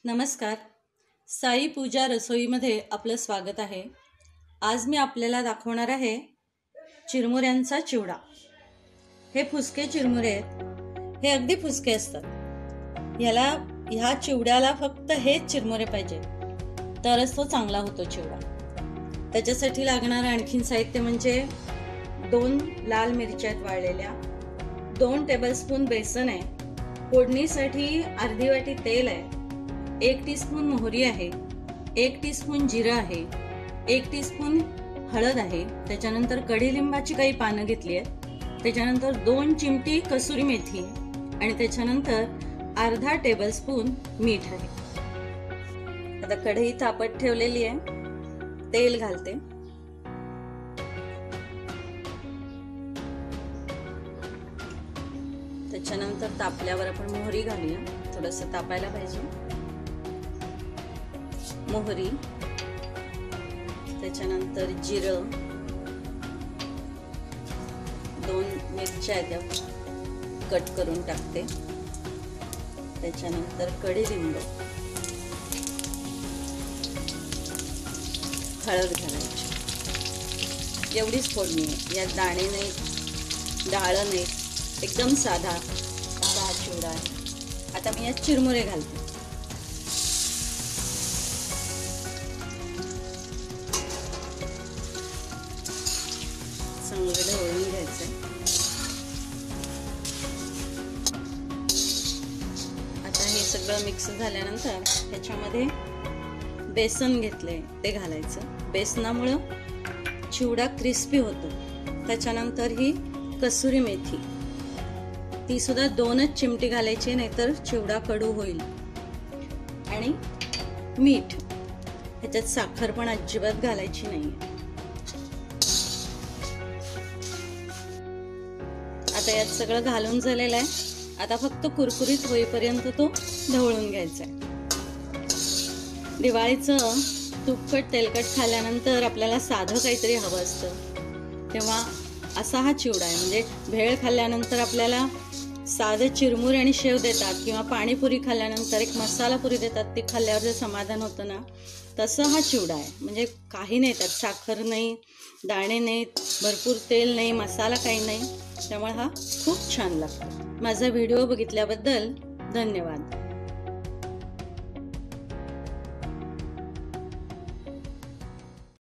नमस्कार. साई पूजा रसोईमध्ये आपलं स्वागत आहे. आज मी आपल्याला दाखवणार आहे चिरमुऱ्यांचा चिवडा. हे फुसके चिरमुरे आहेत. हे अगदी फुसके असतात. ह्या चिवड्याला फक्त हेच चिरमुरे पाहिजे तरच तो चांगला होतो चिवडा. त्याच्यासाठी लागणारं आणखीन साहित्य म्हणजे 2 लाल मिरच्या आहेत वाळलेल्या, 2 टेबलस्पून बेसन आहे, फोडणीसाठी अर्धी वाटी तेल आहे, 1 टीस्पून मोहरी आहे, 1 टीस्पून जिरं आहे, 1 टीस्पून हळद आहे, त्याच्यानंतर कडीलिंबाची काही पानं घेतली आहेत, त्याच्यानंतर 2 चिमटी कसुरी मेथी आणि त्याच्यानंतर अर्धा टेबलस्पून मीठ आहे. आता कढई तापत ठेवलेली आहे, तेल घालते. त्याच्यानंतर तापल्यावर आपण मोहरी घालूया. थोडंसं तापायला पाहिजे. मोहरी, त्याच्यानंतर जिरं, 2 मिरच्या त्या कट करून टाकते. त्याच्यानंतर कडीलिंब, हळद घालायची. एवढीच फोडणी आहे. यात दाणे नाहीत, डाळ नाही, एकदम साधा असा हा चिवडा आहे. आता मी यात चिरमुरे घालते. चांगलं ढवळून घ्यायचंय. आता हे सगळं मिक्स झाल्यानंतर ह्याच्यामध्ये बेसन घेतलंय ते घालायचं. बेसनामुळं चिवडा क्रिस्पी होतो. त्याच्यानंतर ही कसुरी मेथी, ती सुद्धा 2च चिमटी घालायची, नाहीतर चिवडा कडू होईल. आणि मीठ, ह्याच्यात साखर पण अजिबात घालायची नाही. आता यात सगळं घालून झालेलं आहे. आता फक्त कुरकुरीत होईपर्यंत तो ढवळून घ्यायचा आहे. दिवाळीचं तुपकट तेलकट खाल्ल्यानंतर आपल्याला साधं काहीतरी हवं असतं, तेव्हा असा हा चिवडा आहे. म्हणजे भेळ खाल्ल्यानंतर आपल्याला साधे चिरमुरे आणि शेव देतात, किंवा पाणीपुरी खाल्ल्यानंतर एक मसाला पुरी देतात, ती खाल्ल्यावर जे समाधान होतं ना, तसं हा चिवडा आहे. म्हणजे काही नाही, त्यात साखर नाही, दाणे नाहीत, भरपूर तेल नाही, मसाला काही नाही, त्यामुळे हा खूप छान लागतो. माझा व्हिडिओ बघितल्याबद्दल धन्यवाद.